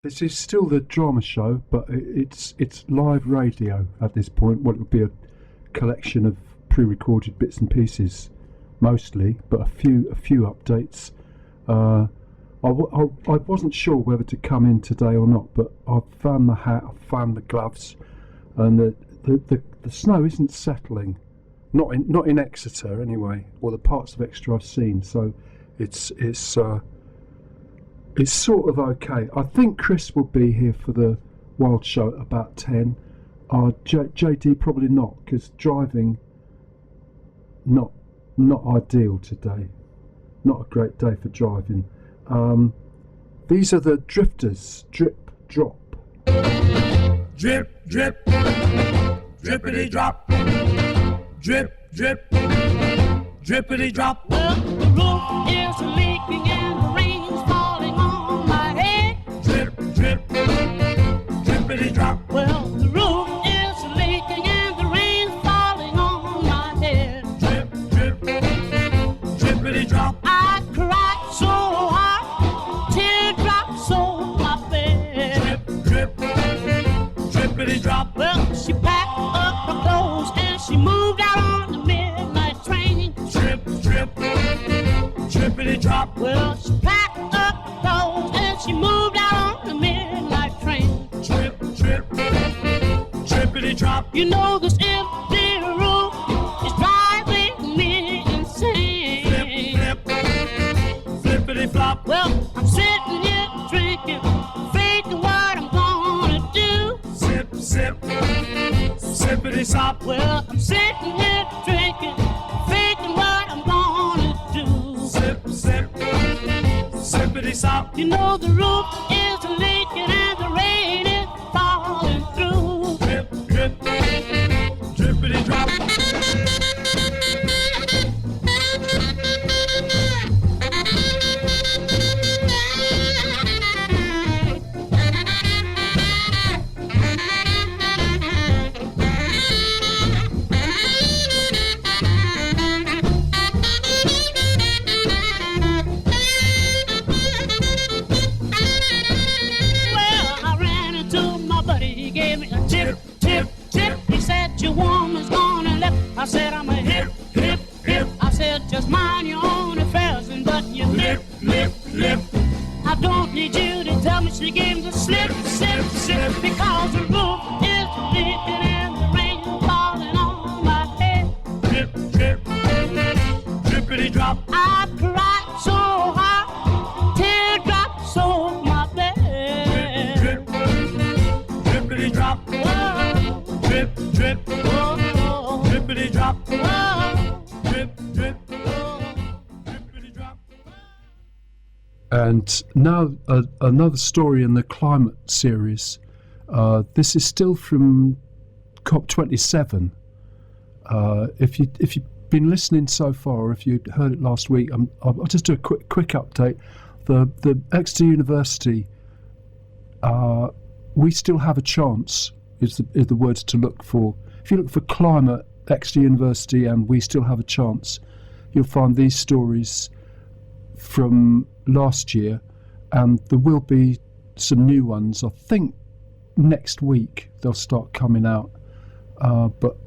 This is still the drama show, but it's live radio at this point. Well, it would be a collection of pre-recorded bits and pieces, mostly, but a few updates. I wasn't sure whether to come in today or not, but I've found my hat, I've found the gloves, and the snow isn't settling, not in Exeter anyway, or the parts of Exeter I've seen. So it's sort of okay. I think Chris will be here for the Wild Show at about 10. JD probably not, because driving not ideal today. Not a great day for driving. These are the Drifters. Drip Drop. Drip drip, drippity drop. Drip drip, drippity drop. Well, the roof is leaking and the rain's falling on my head. Drip drip, drippity drop. Well, the roof is leaking and the rain's falling on my head. Drip drip, drippity drop. I cried so hard, teardrops on my bed. Drip drip, drippity drop. Well, she packed up her clothes and she moved out on the midnight train. Drip drip, drippity drop. Well, she packed up her clothes and she moved out on the midnight train. Drip drip, drippity drop. You know this empty room is driving me insane. Flip flip, flippity flop. Well, I'm sitting here drinking, thinking what I'm gonna do. Sip sip, sippity sop. Well, I'm sitting here drinking, thinking what I'm gonna do. Sip sip, sippity sop. You know the roof is leaking and the rain is falling through. Drip drip, drippity drop. Well, I ran into my buddy, he gave me a tip, tip, tip. He said, your woman's gonna left. I said, I'm a hip, hip, hip. I said, just mind your own affairs and but you lip, lip, lip. I don't need you to tell me she gave me the slip, slip, slip. Because the roof is leaking and the rain falling on my head. Drip drip, drippity drop. I cried so hard, teardrops on my bed. Drip drippity drop. Whoa, Drip drip, whoa, drippity drop. whoa. Drip drip, drippity drop. And now another story in the climate series. This is still from COP27. If you've been listening so far, or if you heard it last week, I'll just do a quick update. The Exeter University, we still have a chance. Is the words to look for. If you look for climate, Exeter University, and we still have a chance, you'll find these stories from last year, and there will be some new ones. I think next week they'll start coming out. But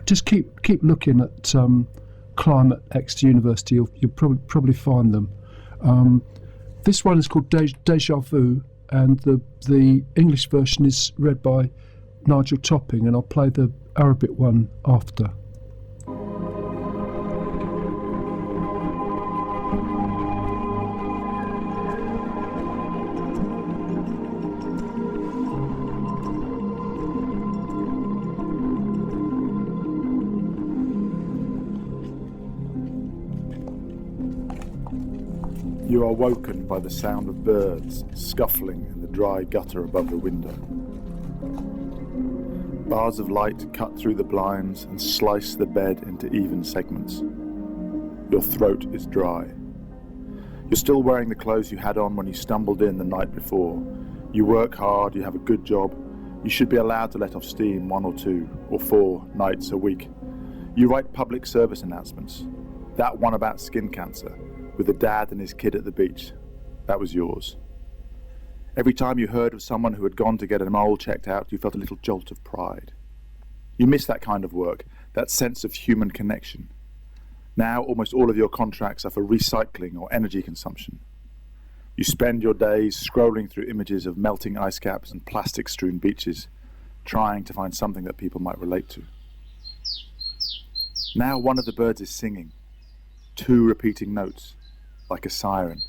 just keep looking at climate Exeter University. You'll probably find them. This one is called Deja Vu, and the English version is read by Nigel Topping, and I'll play the Arabic one after. You are woken by the sound of birds scuffling in the dry gutter above the window. Bars of light cut through the blinds and slice the bed into even segments. Your throat is dry. You're still wearing the clothes you had on when you stumbled in the night before. You work hard, you have a good job. You should be allowed to let off steam 1 or 2 or 4 nights a week. You write public service announcements. That one about skin cancer, with the dad and his kid at the beach, that was yours. Every time you heard of someone who had gone to get a mole checked out, you felt a little jolt of pride. You miss that kind of work, that sense of human connection. Now almost all of your contracts are for recycling or energy consumption. You spend your days scrolling through images of melting ice caps and plastic-strewn beaches, trying to find something that people might relate to. Now one of the birds is singing, 2 repeating notes, like a siren.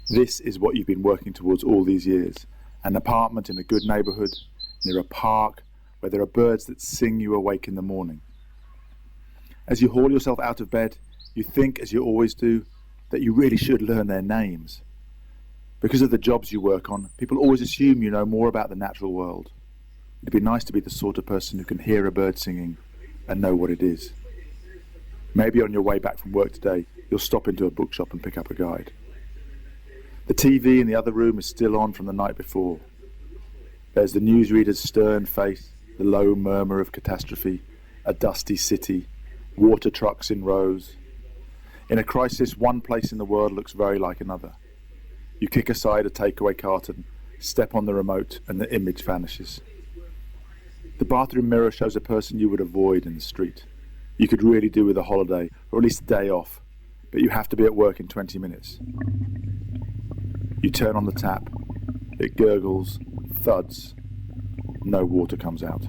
This is what you've been working towards all these years, an apartment in a good neighbourhood, near a park, where there are birds that sing you awake in the morning. As you haul yourself out of bed, you think, as you always do, that you really should learn their names. Because of the jobs you work on, people always assume you know more about the natural world. It'd be nice to be the sort of person who can hear a bird singing and know what it is. Maybe on your way back from work today, you'll stop into a bookshop and pick up a guide. The TV in the other room is still on from the night before. There's the newsreader's stern face, the low murmur of catastrophe, a dusty city, water trucks in rows. In a crisis, one place in the world looks very like another. You kick aside a takeaway carton, step on the remote, and the image vanishes. The bathroom mirror shows a person you would avoid in the street. You could really do with a holiday, or at least a day off, but you have to be at work in 20 minutes. You turn on the tap. It gurgles, thuds. No water comes out.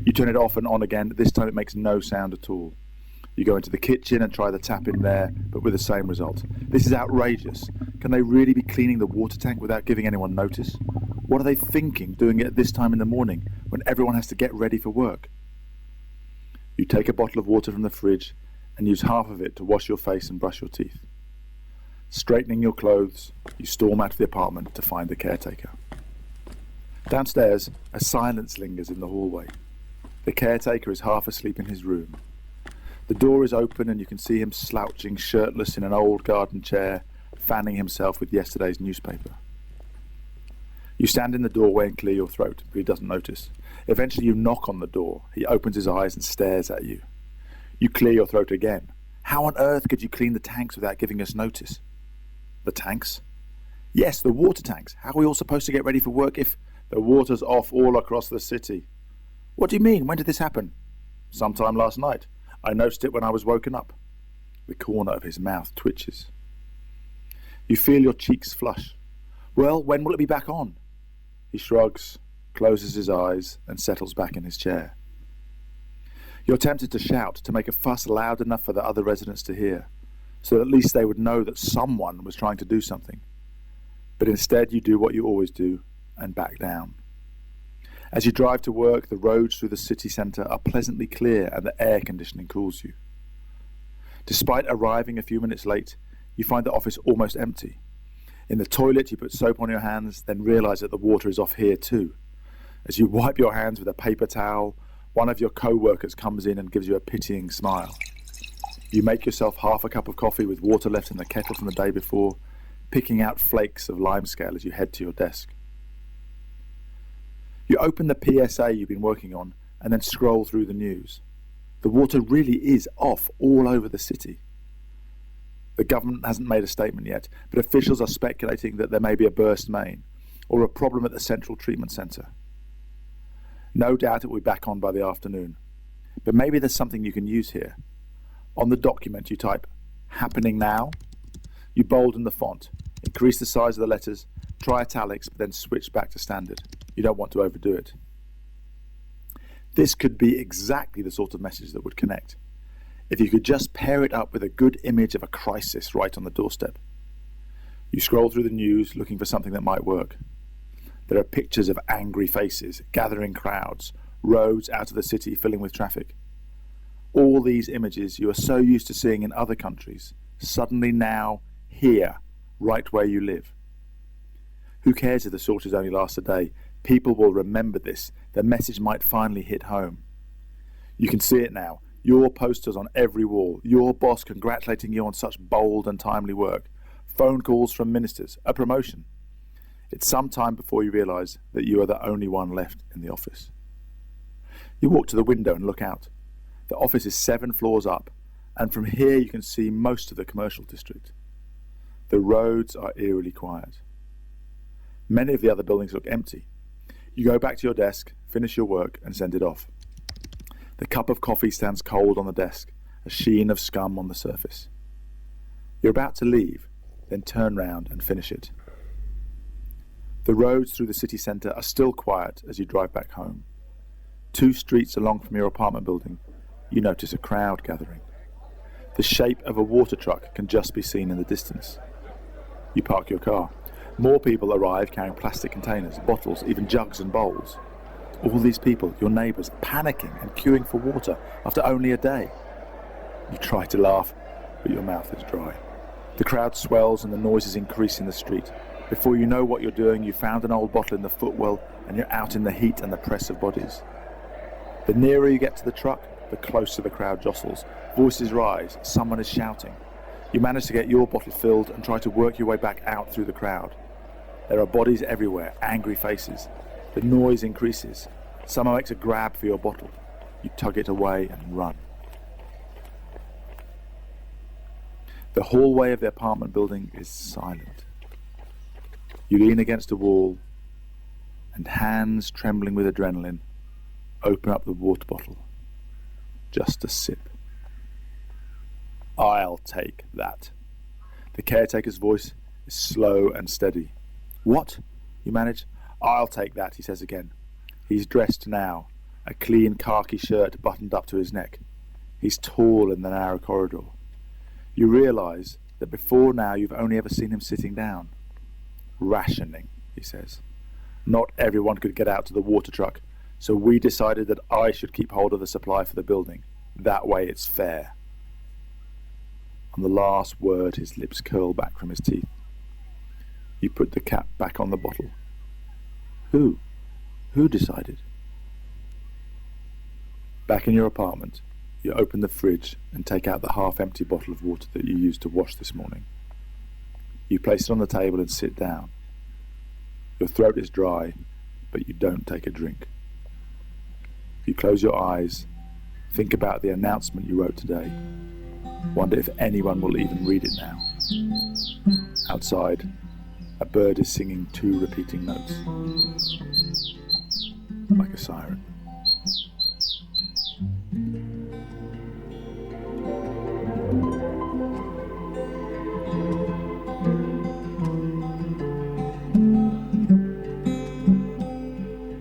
You turn it off and on again, but this time it makes no sound at all. You go into the kitchen and try the tap in there, but with the same result. This is outrageous. Can they really be cleaning the water tank without giving anyone notice? What are they thinking, doing it at this time in the morning, when everyone has to get ready for work? You take a bottle of water from the fridge and use half of it to wash your face and brush your teeth. Straightening your clothes, you storm out of the apartment to find the caretaker. Downstairs, a silence lingers in the hallway. The caretaker is half asleep in his room. The door is open and you can see him slouching shirtless in an old garden chair, fanning himself with yesterday's newspaper. You stand in the doorway and clear your throat, but he doesn't notice. Eventually you knock on the door. He opens his eyes and stares at you. You clear your throat again. How on earth could you clean the tanks without giving us notice? The tanks? Yes, the water tanks. How are we all supposed to get ready for work if the water's off all across the city? What do you mean? When did this happen? Sometime last night. I noticed it when I was woken up. The corner of his mouth twitches. You feel your cheeks flush. Well, when will it be back on? He shrugs, closes his eyes, and settles back in his chair. You're tempted to shout, to make a fuss loud enough for the other residents to hear, so that at least they would know that someone was trying to do something. But instead you do what you always do, and back down. As you drive to work, the roads through the city centre are pleasantly clear and the air conditioning cools you. Despite arriving a few minutes late, you find the office almost empty. In the toilet you put soap on your hands, then realise that the water is off here too. As you wipe your hands with a paper towel, one of your co-workers comes in and gives you a pitying smile. You make yourself half a cup of coffee with water left in the kettle from the day before, picking out flakes of limescale as you head to your desk. You open the PSA you've been working on and then scroll through the news. The water really is off all over the city. The government hasn't made a statement yet, but officials are speculating that there may be a burst main or a problem at the central treatment centre. No doubt it will be back on by the afternoon, but maybe there's something you can use here. On the document you type, "Happening now." You bolden the font, increase the size of the letters, try italics, but then switch back to standard. You don't want to overdo it. This could be exactly the sort of message that would connect, if you could just pair it up with a good image of a crisis right on the doorstep. You scroll through the news looking for something that might work. There are pictures of angry faces, gathering crowds, roads out of the city filling with traffic. All these images you are so used to seeing in other countries, suddenly now, here, right where you live. Who cares if the shortage only lasts a day? People will remember this. The message might finally hit home. You can see it now. Your posters on every wall. Your boss congratulating you on such bold and timely work. Phone calls from ministers. A promotion. It's some time before you realise that you are the only one left in the office. You walk to the window and look out. The office is 7 floors up, and from here you can see most of the commercial district. The roads are eerily quiet. Many of the other buildings look empty. You go back to your desk, finish your work, and send it off. The cup of coffee stands cold on the desk, a sheen of scum on the surface. You're about to leave, then turn round and finish it. The roads through the city centre are still quiet as you drive back home. 2 streets along from your apartment building, you notice a crowd gathering. The shape of a water truck can just be seen in the distance. You park your car. More people arrive carrying plastic containers, bottles, even jugs and bowls. All these people, your neighbours, panicking and queuing for water after only a day. You try to laugh, but your mouth is dry. The crowd swells and the noises increase in the street. Before you know what you're doing, you found an old bottle in the footwell and you're out in the heat and the press of bodies. The nearer you get to the truck, the closer the crowd jostles. Voices rise, someone is shouting. You manage to get your bottle filled and try to work your way back out through the crowd. There are bodies everywhere, angry faces. The noise increases. Someone makes a grab for your bottle. You tug it away and run. The hallway of the apartment building is silent. You lean against a wall and, hands trembling with adrenaline, open up the water bottle. Just a sip. I'll take that. The caretaker's voice is slow and steady. What? You manage? I'll take that, he says again. He's dressed now, a clean khaki shirt buttoned up to his neck. He's tall in the narrow corridor. You realise that before now you've only ever seen him sitting down. Rationing, he says. Not everyone could get out to the water truck, so we decided that I should keep hold of the supply for the building. That way it's fair. On the last word, his lips curl back from his teeth. You put the cap back on the bottle. Who? Who decided? Back in your apartment, you open the fridge and take out the half-empty bottle of water that you used to wash this morning. You place it on the table and sit down. Your throat is dry, but you don't take a drink. You close your eyes, think about the announcement you wrote today. Wonder if anyone will even read it now. Outside, a bird is singing 2 repeating notes. Like a siren.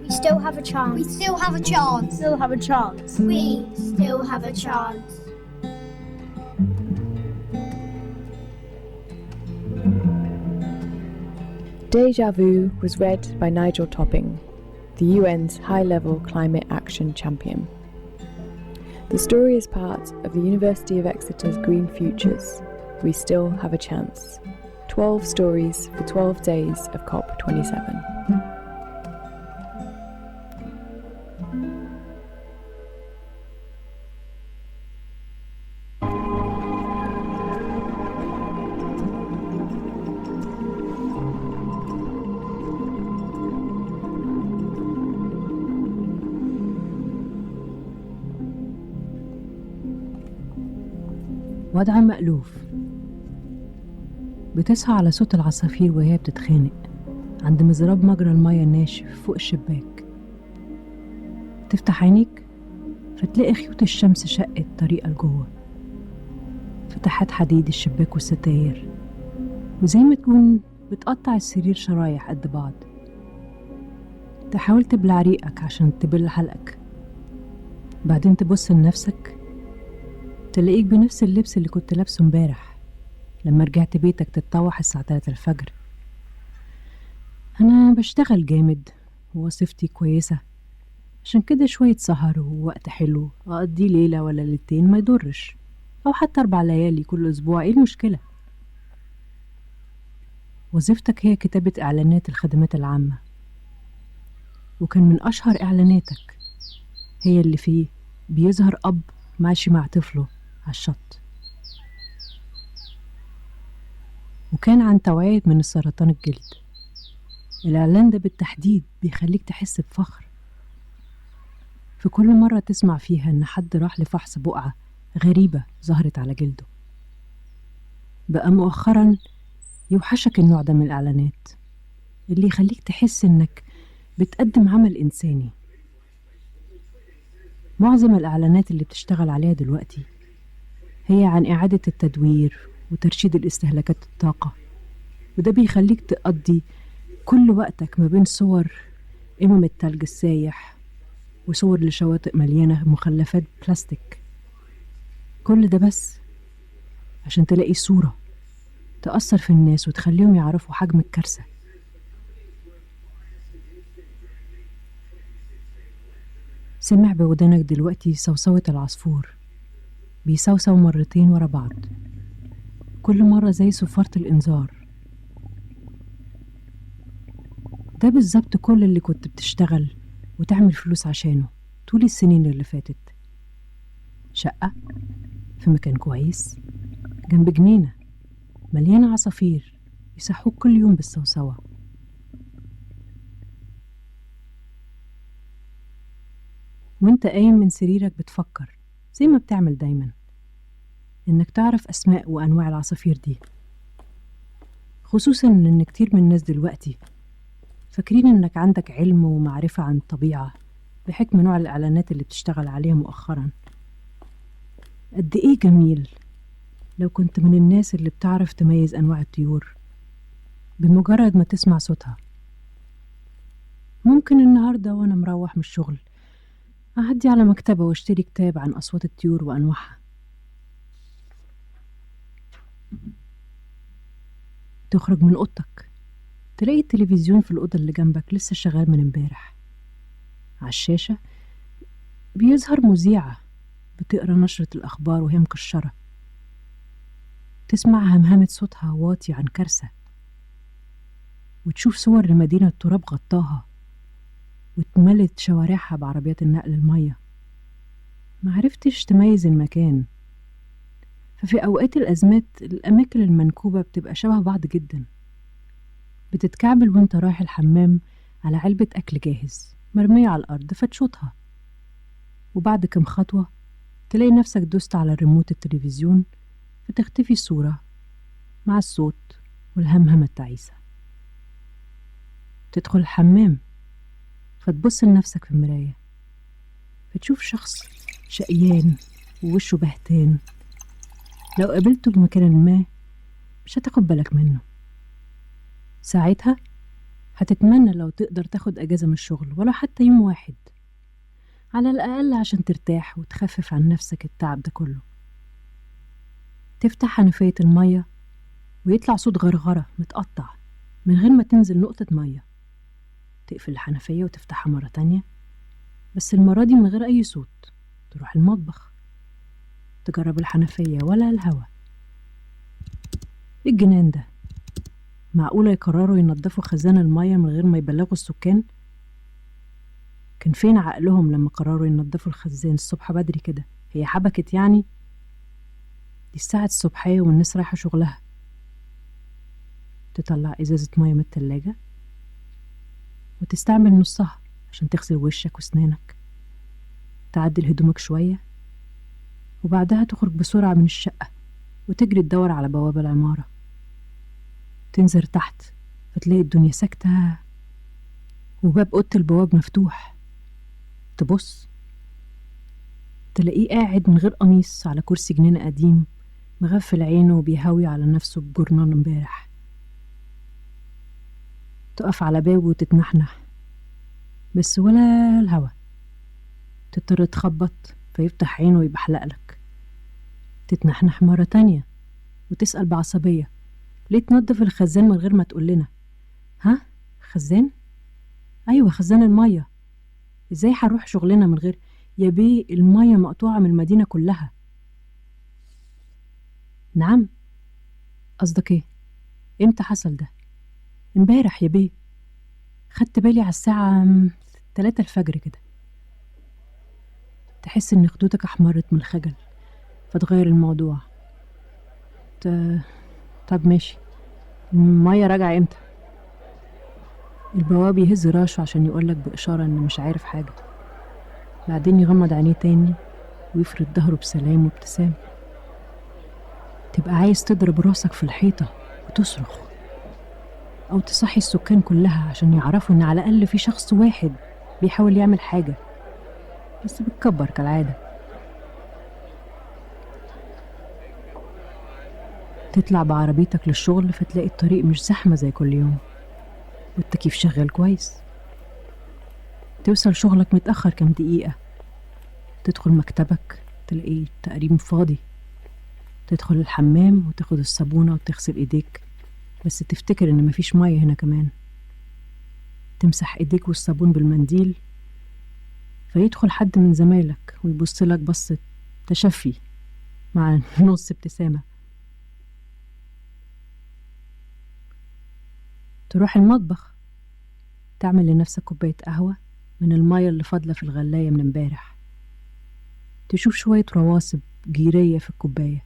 We still have a chance. We still have a chance. Still have a chance. We still have a chance. Deja Vu was read by Nigel Topping, the UN's high-level climate action champion. The story is part of the University of Exeter's Green Futures. We still have a chance. 12 stories for 12 days of COP27. وضع مألوف. بتصحى على صوت العصافير وهي بتتخانق عند مزراب مجرى المياه الناشف فوق الشباك. تفتح عينيك فتلاقي خيوط الشمس شقت طريقة لجوه، فتحات حديد الشباك والستاير، وزي ما تكون بتقطع السرير شرايح قد بعض. تحاول تبلع ريقك عشان تبل حلقك، بعدين تبص لنفسك تلاقيك بنفس اللبس اللي كنت لابسه امبارح لما رجعت بيتك تتطوح الساعة 3 الفجر. أنا بشتغل جامد ووظيفتي كويسة، عشان كده شوية سهر ووقت حلو أقضي ليلة ولا ليلتين ما يضرش، أو حتى 4 ليالي كل أسبوع، إيه المشكلة؟ وظيفتك هي كتابة إعلانات الخدمات العامة، وكان من أشهر إعلاناتك هي اللي فيه بيظهر أب ماشي مع طفله على الشط، وكان عن توعية من السرطان الجلد. الإعلان ده بالتحديد بيخليك تحس بفخر في كل مرة تسمع فيها إن حد راح لفحص بقعة غريبة ظهرت على جلده. بقى مؤخرا يوحشك النوع ده من الإعلانات، اللي يخليك تحس إنك بتقدم عمل إنساني. معظم الإعلانات اللي بتشتغل عليها دلوقتي هي عن إعادة التدوير وترشيد الاستهلاكات الطاقة، وده بيخليك تقضي كل وقتك ما بين صور التلج السايح وصور لشواطئ مليانة مخلفات بلاستيك. كل ده بس عشان تلاقي صورة تأثر في الناس وتخليهم يعرفوا حجم الكارثة. سمع بودانك دلوقتي صوصوة العصفور، بيصوصو مرتين ورا بعض، كل مرة زي صفارة الإنذار. ده بالظبط كل اللي كنت بتشتغل وتعمل فلوس عشانه طول السنين اللي فاتت. شقة في مكان كويس جنب جنينة مليانة عصافير يصحوك كل يوم بالصوصوة. وانت قايم من سريرك بتفكر زي ما بتعمل دايما انك تعرف اسماء وانواع العصافير دي، خصوصا ان كتير من الناس دلوقتي فاكرين انك عندك علم ومعرفة عن الطبيعة بحكم نوع الاعلانات اللي بتشتغل عليها مؤخرا. قد ايه جميل لو كنت من الناس اللي بتعرف تميز انواع الطيور بمجرد ما تسمع صوتها. ممكن النهاردة وانا مروح من الشغل أعدي على مكتبة واشتري كتاب عن أصوات الطيور وأنواعها. تخرج من أوضتك تلاقي التلفزيون في الأوضة اللي جنبك لسه شغال من امبارح. على الشاشة بيظهر مذيعة بتقرأ نشرة الأخبار وهي مكشرة، تسمع همهمة صوتها واطي عن كارثة، وتشوف صور لمدينة التراب غطاها واتملت شوارعها بعربيات النقل المية. معرفتش تميز المكان، ففي أوقات الأزمات الأماكن المنكوبة بتبقى شبه بعض جدا. بتتكعبل وانت رايح الحمام على علبة أكل جاهز مرمية على الأرض فتشوطها، وبعد كم خطوة تلاقي نفسك دوست على الريموت التلفزيون فتختفي الصورة مع الصوت والهمهمة التعيسة. تدخل الحمام فتبص لنفسك في المراية فتشوف شخص شقيان ووشه بهتان، لو قابلته بمكان ما مش هتاخد بالك منه. ساعتها هتتمنى لو تقدر تاخد أجازة من الشغل ولا حتى يوم واحد على الأقل عشان ترتاح وتخفف عن نفسك التعب ده كله. تفتح حنفية المية ويطلع صوت غرغرة متقطع من غير ما تنزل نقطة مية. تقفل الحنفية وتفتحها مرة تانية، بس المرة دي من غير أي صوت. تروح المطبخ تجرب الحنفية ولا الهوا. الجنان ده معقولة يقرروا ينظفوا خزان المية من غير ما يبلغوا السكان؟ كان فين عقلهم لما قرروا ينظفوا الخزان الصبح بدري كده؟ هي حبكت يعني؟ دي الساعة الصبحية والناس رايحة شغلها. تطلع إزازة مية من التلاجة وتستعمل نصها عشان تغسل وشك وسنانك، تعدل هدومك شوية، وبعدها تخرج بسرعة من الشقة وتجري تدور على بوابة العمارة. تنزل تحت فتلاقي الدنيا ساكتة وباب أوضة البواب مفتوح. تبص تلاقيه قاعد من غير قميص على كرسي جنينة قديم مغفل عينه وبيهوي على نفسه بجرنان امبارح. تقف على بابه وتتنحنح بس ولا الهوا. تضطر تخبط فيفتح عينه ويبحلقلك. تتنحنح مرة تانية وتسأل بعصبية ليه تنظف الخزان من غير ما تقول لنا؟ ها؟ خزان؟ أيوة خزان المية. إزاي هنروح شغلنا من غير؟ يا بيه المية مقطوعة من المدينة كلها. نعم؟ قصدك ايه؟ امتى حصل ده؟ امبارح يا بيه، خدت بالي على الساعة 3 الفجر كده. تحس ان خدودك احمرت من الخجل فتغير الموضوع. طب ماشي، المية راجعة امتى؟ البواب يهز راسه عشان يقولك بإشارة انه مش عارف حاجة، بعدين يغمض عينيه تاني ويفرد ظهره بسلام وابتسام. تبقى عايز تضرب راسك في الحيطة وتصرخ. أو تصحي السكان كلها عشان يعرفوا إن على الأقل في شخص واحد بيحاول يعمل حاجة، بس بتكبر كالعادة. تطلع بعربيتك للشغل فتلاقي الطريق مش زحمة زي كل يوم، والتكييف شغال كويس. توصل شغلك متأخر كام دقيقة، تدخل مكتبك تلاقيه تقريبا فاضي. تدخل الحمام وتاخد الصابونة وتغسل ايديك، بس تفتكر ان مفيش مية هنا كمان. تمسح ايديك والصابون بالمنديل، فيدخل حد من زمايلك ويبصلك بصة تشفي مع نص ابتسامة. تروح المطبخ تعمل لنفسك كوباية قهوة من المية اللي فاضلة في الغلاية من امبارح. تشوف شوية رواسب جيرية في الكوباية،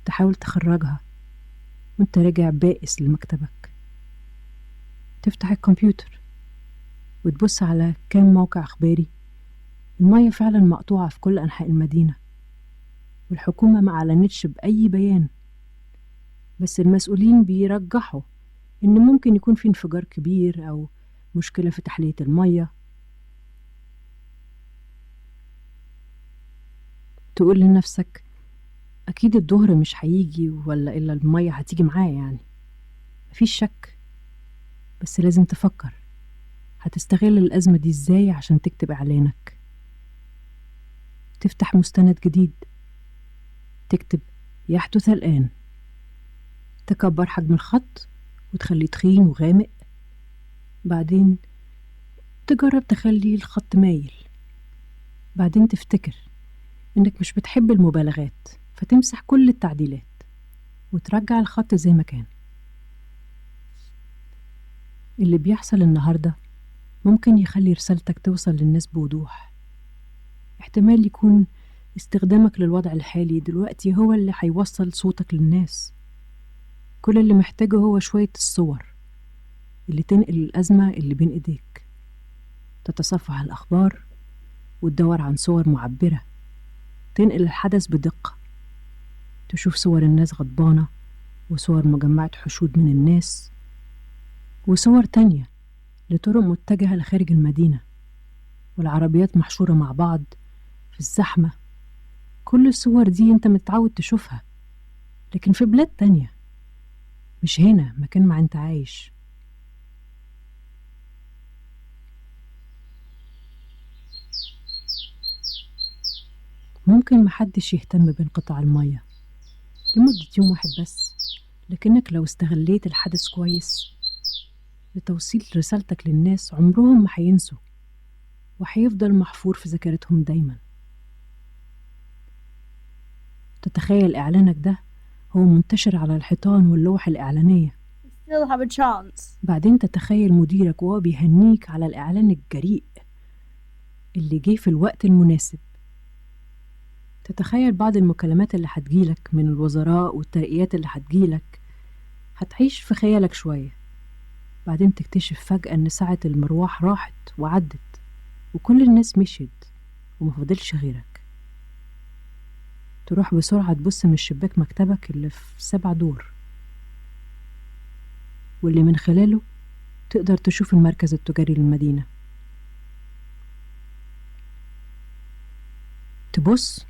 تحاول تخرجها وانت راجع بائس لمكتبك. تفتح الكمبيوتر وتبص على كام موقع اخباري. المية فعلا مقطوعة في كل أنحاء المدينة، والحكومة ما أعلنتش بأي بيان، بس المسؤولين بيرجحوا إن ممكن يكون في انفجار كبير أو مشكلة في تحلية المية. تقول لنفسك أكيد الظهر مش هيجي ولا إلا المية هتيجي معاه، يعني مفيش شك، بس لازم تفكر هتستغل الأزمة دي إزاي عشان تكتب إعلانك. تفتح مستند جديد، تكتب يحدث الآن، تكبر حجم الخط وتخليه تخين وغامق. بعدين تجرب تخلي الخط مايل. بعدين تفتكر إنك مش بتحب المبالغات، فتمسح كل التعديلات وترجع الخط زي ما كان. اللي بيحصل النهاردة ممكن يخلي رسالتك توصل للناس بوضوح. احتمال يكون استخدامك للوضع الحالي دلوقتي هو اللي هيوصل صوتك للناس. كل اللي محتاجه هو شوية الصور اللي تنقل الأزمة اللي بين إيديك. تتصفح الأخبار وتدور عن صور معبرة تنقل الحدث بدقة. تشوف صور الناس غضبانة، وصور مجمعة حشود من الناس، وصور تانية لطرق متجهة لخارج المدينة، والعربيات محشورة مع بعض في الزحمة. كل الصور دي انت متعود تشوفها، لكن في بلاد تانية، مش هنا مكان ما انت عايش. ممكن محدش يهتم بانقطاع المية لمدة يوم واحد بس، لكنك لو استغليت الحدث كويس لتوصيل رسالتك للناس، عمرهم ما هينسوا وهيفضل محفور في ذاكرتهم دايما. تتخيل إعلانك ده هو منتشر على الحيطان واللوح الإعلانية. Still have a chance. بعدين تتخيل مديرك وهو بيهنيك على الإعلان الجريء اللي جه في الوقت المناسب. تتخيل بعض المكالمات اللي هتجيلك من الوزراء والترقيات اللي هتجيلك. هتعيش في خيالك شوية، بعدين تكتشف فجأة إن ساعة المروح راحت وعدت وكل الناس مشيت ومفضلش غيرك. تروح بسرعة تبص من شباك مكتبك اللي في 7 دور، واللي من خلاله تقدر تشوف المركز التجاري للمدينة. تبص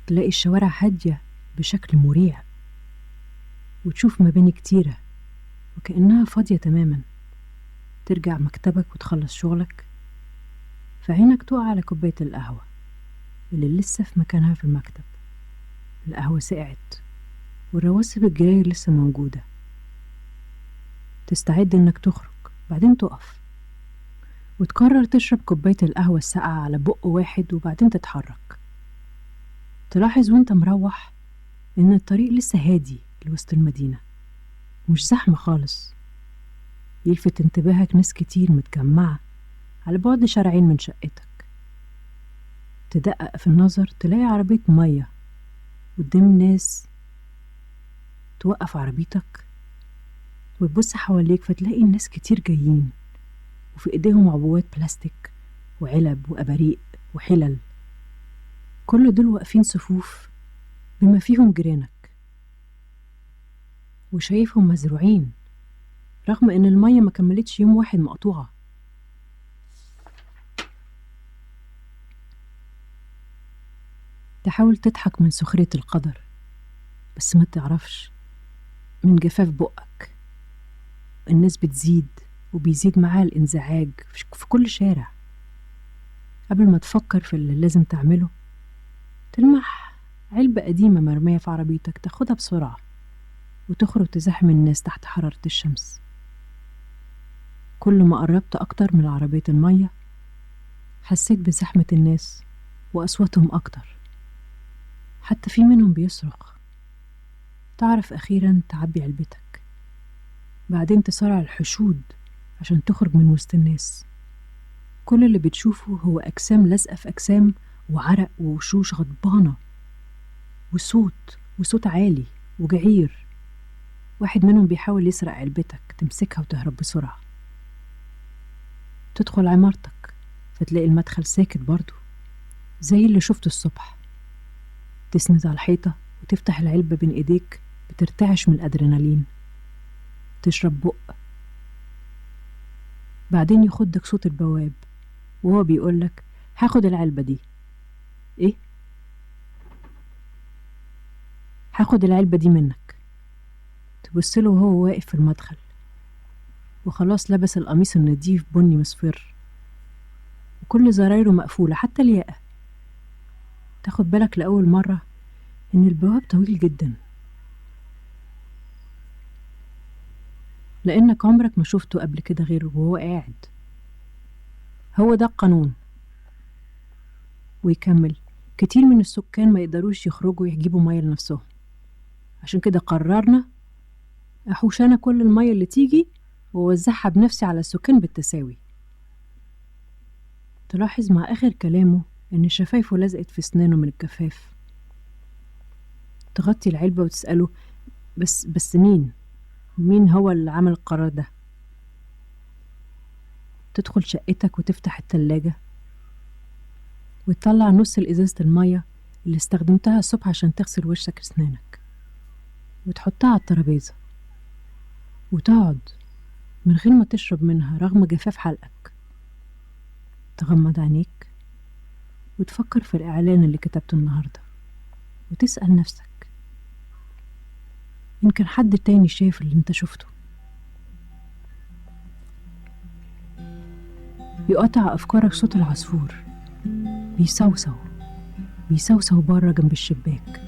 تلاقي الشوارع هادية بشكل مريع، وتشوف مباني كتيرة وكأنها فاضية تماما. ترجع مكتبك وتخلص شغلك، فعينك تقع على كوباية القهوة اللي لسه في مكانها في المكتب. القهوة سقعت والرواسب الجراية لسه موجودة. تستعد انك تخرج، بعدين تقف وتقرر تشرب كوباية القهوة الساقعة على بق واحد، وبعدين تتحرك. تلاحظ وانت مروح ان الطريق لسه هادي لوسط المدينة، مش زحمة خالص. يلفت انتباهك ناس كتير متجمعة على بعد شارعين من شقتك. تدقق في النظر تلاقي عربية مية قدام ناس. توقف عربيتك وتبص حواليك فتلاقي الناس كتير جايين، وفي ايديهم عبوات بلاستيك وعلب وأباريق وحلل. كل دول واقفين صفوف بما فيهم جيرانك، وشايفهم مزروعين رغم إن المية ما كملتش يوم واحد مقطوعة. تحاول تضحك من سخرية القدر، بس ما تعرفش من جفاف بقك الناس بتزيد وبيزيد معاها الانزعاج في كل شارع. قبل ما تفكر في اللي لازم تعمله، تلمح علبة قديمة مرمية في عربيتك، تاخدها بسرعة وتخرج تزاحم الناس تحت حرارة الشمس. كل ما قربت أكتر من عربية المية حسيت بزحمة الناس وأصواتهم أكتر، حتى في منهم بيصرخ. تعرف أخيرا تعبي علبتك، بعدين تصارع الحشود عشان تخرج من وسط الناس. كل اللي بتشوفه هو أجسام لازقة في أجسام، وعرق ووشوش غضبانة، وصوت عالي وجعير. واحد منهم بيحاول يسرق علبتك، تمسكها وتهرب بسرعة. تدخل عمارتك فتلاقي المدخل ساكت برضو زي اللي شفته الصبح. تسند على الحيطة وتفتح العلبة بين ايديك، بترتعش من الأدرينالين. تشرب بق، بعدين يخدك صوت البواب وهو بيقولك هاخد العلبة دي. ايه؟ هاخد العلبة دي منك. تبصله وهو واقف في المدخل وخلاص لبس القميص النضيف بني مصفر وكل زرايره مقفولة حتى الياقة. تاخد بالك لأول مرة إن البواب طويل جدا، لأنك عمرك ما شفته قبل كده غير وهو قاعد. هو ده القانون. ويكمل، كتير من السكان ما يقدروش يخرجوا يجيبوا مية لنفسهم، عشان كده قررنا أحوش أنا كل المية اللي تيجي ووزعها بنفسي على السكان بالتساوي. تلاحظ مع آخر كلامه إن شفايفه لزقت في سنانه من الجفاف. تغطي العلبة وتسأله بس مين هو اللي عمل القرار ده؟ تدخل شقتك وتفتح التلاجة وتطلع نص الإزازة المية اللي استخدمتها الصبح عشان تغسل وشك وسنانك، وتحطها على الترابيزة وتقعد من غير ما تشرب منها رغم جفاف حلقك. تغمض عينيك وتفكر في الإعلان اللي كتبته النهاردة، وتسأل نفسك يمكن حد تاني شايف اللي انت شفته. يقطع أفكارك صوت العصفور بيسوسو بره جنب الشباك.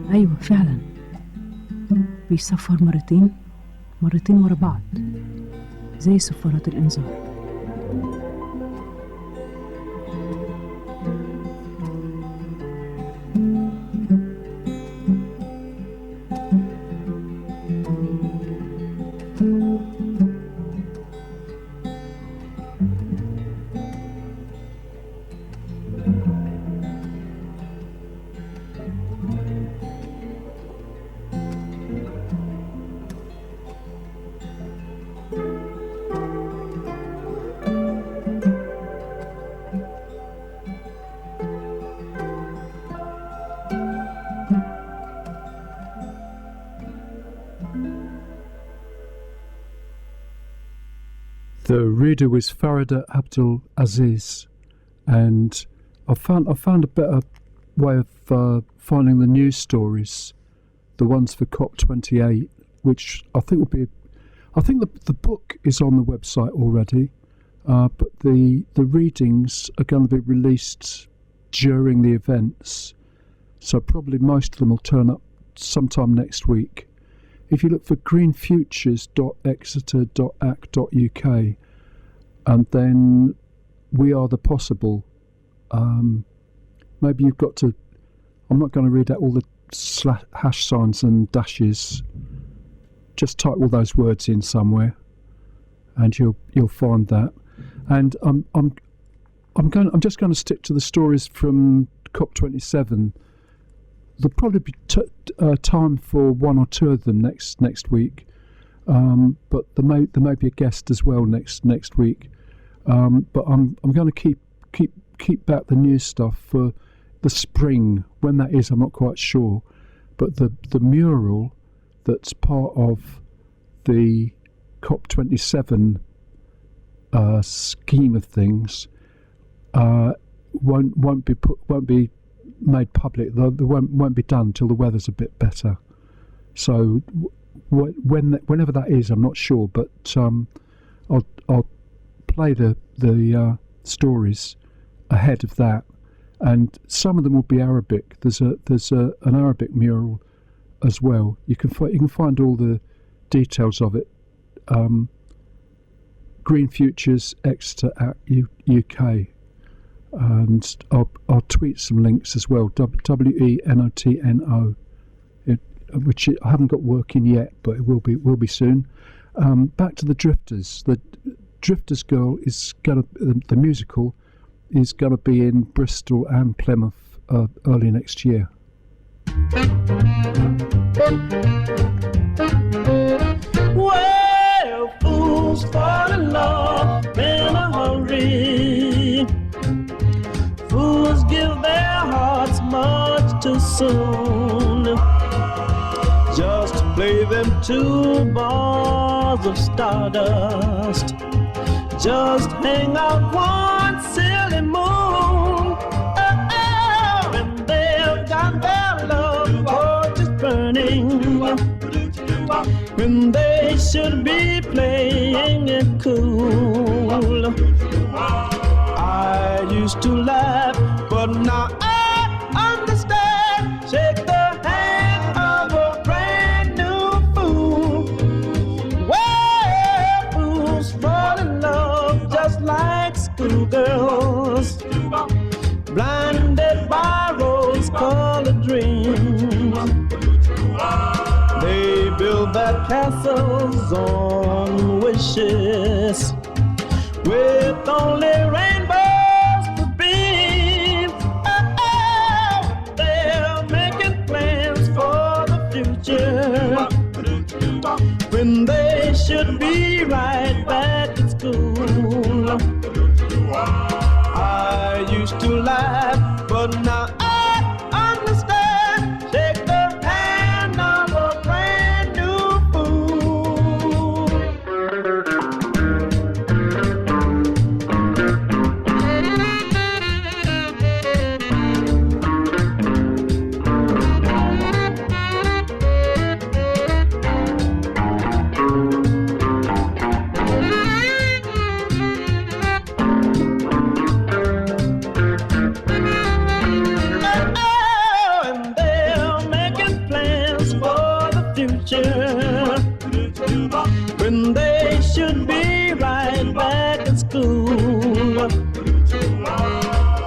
أيوة فعلا، بيصفر مرتين ورا بعض زي صفارات الإنذار. The reader was Farida Abdul Aziz, and I found a better way of finding the news stories, the ones for COP28, which I think will be. I think the book is on the website already, but the readings are going to be released during the events, so probably most of them will turn up sometime next week. If you look for greenfutures.exeter.ac.uk, and then We Are the Possible, maybe you've got to, I'm not going to read out all the hash signs and dashes, just type all those words in somewhere and you'll find that. And I'm just going to stick to the stories from COP27. There'll probably be time for one or two of them next week, but there may be a guest as well next week. But I'm going to keep back the news stuff for the spring. When that is, I'm not quite sure. But the mural that's part of the COP27 scheme of things won't be made public. They won't be done until the weather's a bit better. So whenever that is, I'm not sure, but I'll play the stories ahead of that, and some of them will be Arabic. There's an Arabic mural as well. You can find all the details of it. Green Futures Exeter at UK, and I'll tweet some links as well. WENOTNO, which I haven't got working yet, but it will be soon. Back to the Drifters. The Drifters Girl is the musical is gonna be in Bristol and Plymouth early next year. Well, fools fall in love in a hurry. Fools give their hearts much too soon. Just play them 2 bars of stardust. Just hang out one silly moon. And they've got their love torches burning, when they should be playing it cool. I used to laugh, but now I understand. Shake the hand of a brand new fool. Well, fools fall in love just like schoolgirls, blinded by rose-colored dreams. They build their castles on wishes, with only rainbows for beams. They're making plans for the future, when they should be right back at school. I used to laugh, but now I understand. Shake the hand of a brand new fool. And they're making plans for the future, when they should be right back at school.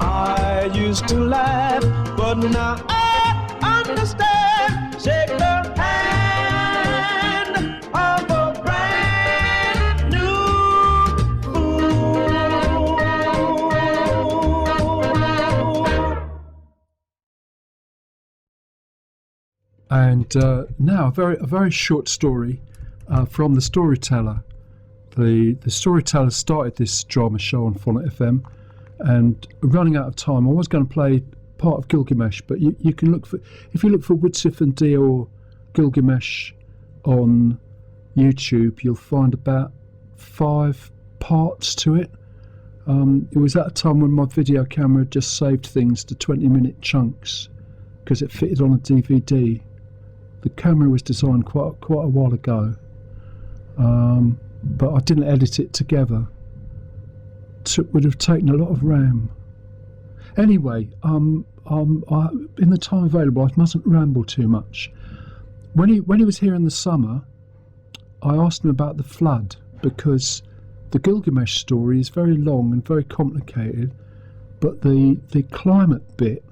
I used to laugh, but now I understand. Shake the hand of a brand new fool. And now a very short story from the Storyteller. The Storyteller started this drama show on Fonnet FM, and running out of time, I was going to play part of Gilgamesh, but you can look for, if you look for Widsith and Dee or Gilgamesh on YouTube, you'll find about 5 parts to it. It was at a time when my video camera just saved things to 20-minute chunks because it fitted on a DVD. The camera was designed quite a while ago, but I didn't edit it together. It would have taken a lot of RAM. Anyway, in the time available, I mustn't ramble too much. When he was here in the summer, I asked him about the flood, because the Gilgamesh story is very long and very complicated, but the climate bit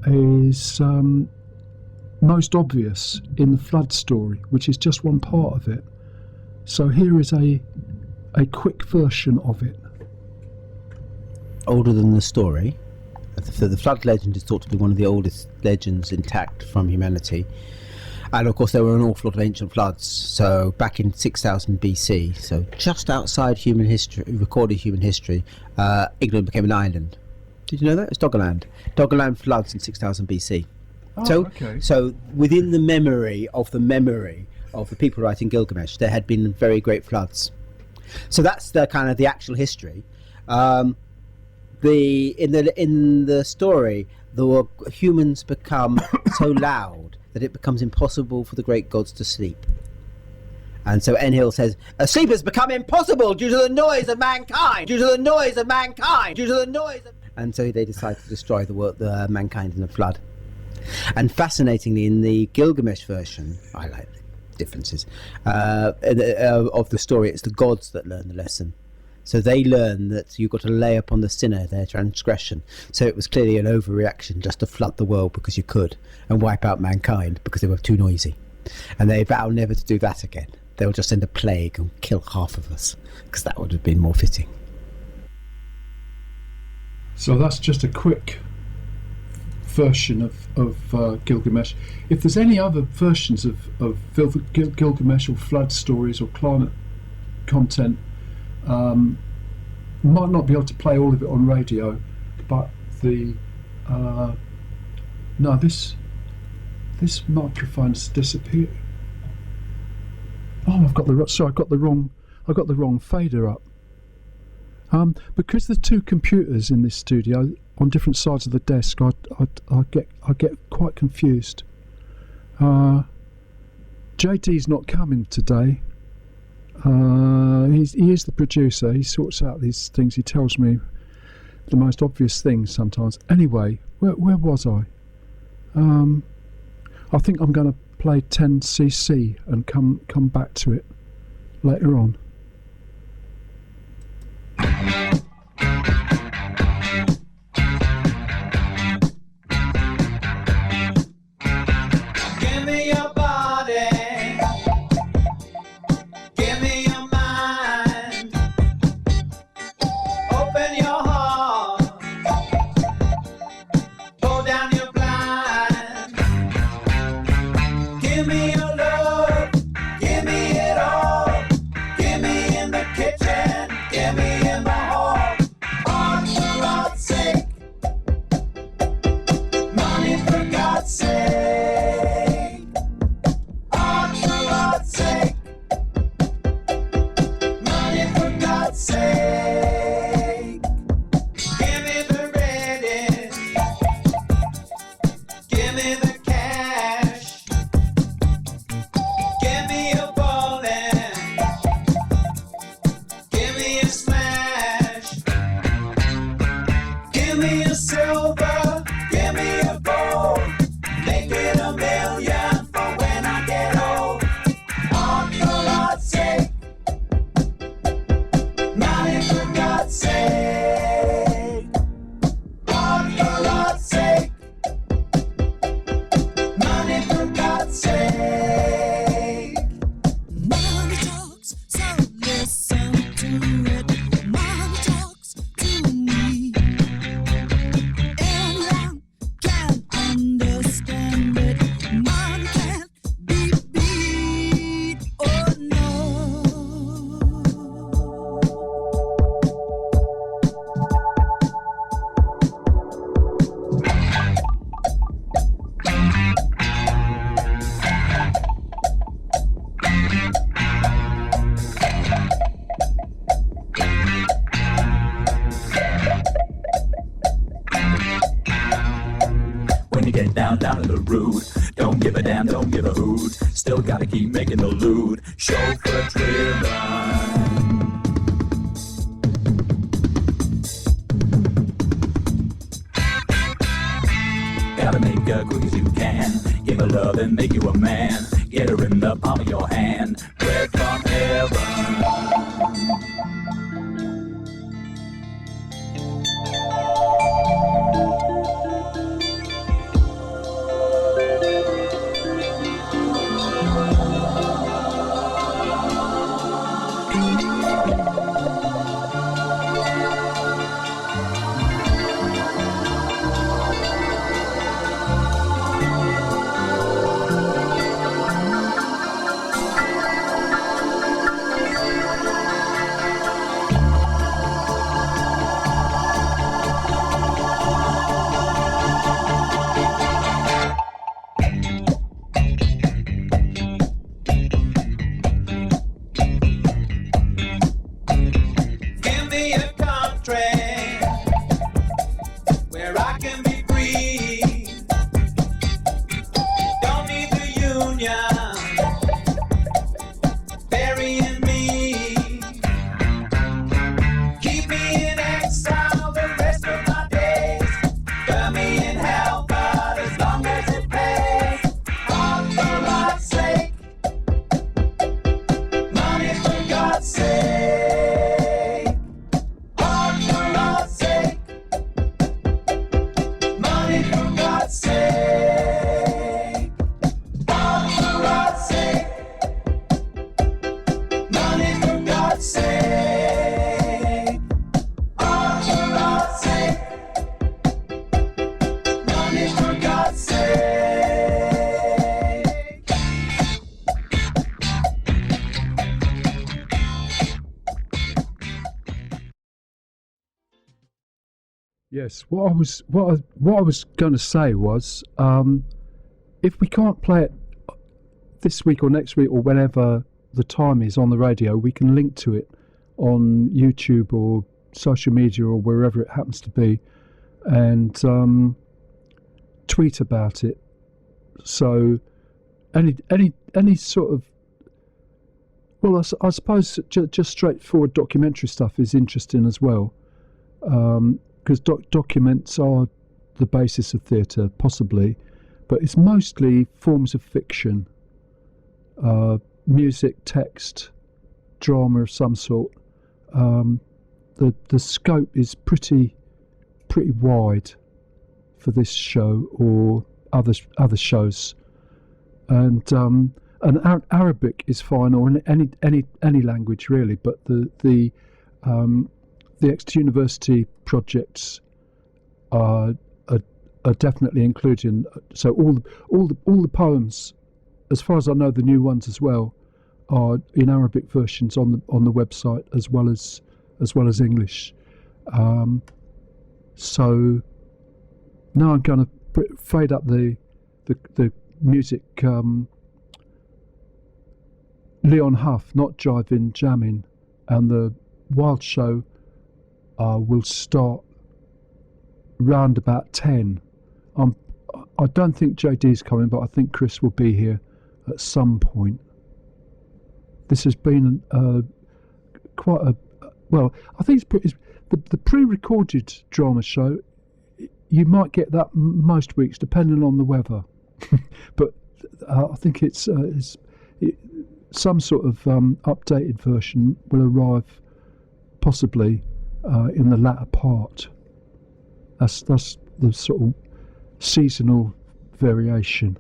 is most obvious in the flood story, which is just one part of it. So here is a quick version of it. Older than the story. The flood legend is thought to be one of the oldest legends intact from humanity. And of course there were an awful lot of ancient floods. So back in 6000 BC, so just outside human history, recorded human history, England became an island. Did you know that? It's Doggerland. Doggerland floods in 6000 BC. Oh, okay. So within the memory of the memory of the people writing Gilgamesh, there had been very great floods. So that's the kind of the actual history. In the story, the humans become so loud that it becomes impossible for the great gods to sleep. And so Enlil says, sleep has become impossible due to the noise of mankind, due to the noise of mankind, due to the noise of... And so they decide to destroy the mankind in a flood. And fascinatingly, in the Gilgamesh version, I like the differences, of the story, it's the gods that learn the lesson. So they learn that you've got to lay upon the sinner their transgression. So it was clearly an overreaction just to flood the world because you could, and wipe out mankind because they were too noisy. And they vow never to do that again. They'll just send a plague and kill half of us, because that would have been more fitting. So that's just a quick version of Gilgamesh. If there's any other versions of Gilgamesh or flood stories or climate content, might not be able to play all of it on radio, but this microphone's disappeared. Oh, I've got the wrong fader up. Because there's two computers in this studio on different sides of the desk, I get quite confused. JD's not coming today. He is the producer. He sorts out these things. He tells me the most obvious things sometimes. Anyway, where was I? I think I'm going to play 10cc and come back to it later on. Give me your body. Give me your mind. Open your heart. Pull down your blind. Give me your love. Give me it all. Give me in the kitchen. Give me in the hall. On for God's sake. Money for God's sake. On for God's sake. Money for God's sake. Give me the Reddit. Give me the cash. Give me a ballin'. Give me a smash. Give me a silver. Give me a gold. Make it a million for when I get old. On for God's sake. Money for God's sake. On for God's sake. Money for God's sake. Money talks, so listen to it. Money talks to me. Anyone can understand it. Money can't be beat. Oh no. When you get down to the root, don't give a damn, don't give a hoot. Still gotta keep making the loot. Chauffeur driven. Gotta make her quick as you can. Give her love and make you a man. Get her in the palm of your hand. Bread from heaven. train where I can be free. Don't need the union burying me. Keep me in exile the rest of my days. Burn me in hell, but as long as it pays. Oh, for God's sake. Money for God's sake. Oh, for God's sake. Money for God's sake. Oh, for God's sake. Money for God's sake. Oh, for God's sake. Money for God's sake. Yes, what I was going to say was, if we can't play it this week or next week or whenever the time is on the radio, we can link to it on YouTube or social media or wherever it happens to be, and tweet about it. So any sort of, well, I suppose just straightforward documentary stuff is interesting as well. Because documents are the basis of theatre, possibly, but it's mostly forms of fiction, music, text, drama of some sort. The scope is pretty wide for this show or other shows, and Arabic is fine, or any language really, but the Exeter University projects are definitely included. So all the poems, as far as I know, the new ones as well, are in Arabic versions on the website as well as English. So now I'm going to fade up the music. Leon Huff, not jiving, jamming, and the Wild Show will start round about 10. I don't think JD's coming, but I think Chris will be here at some point. This has been quite a, well, I think it's the pre-recorded drama show. You might get that most weeks, depending on the weather. But I think it's some sort of updated version will arrive possibly in the latter part. That's the sort of seasonal variation.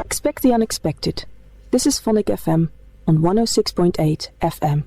Expect the unexpected. This is Phonic FM on 106.8 FM.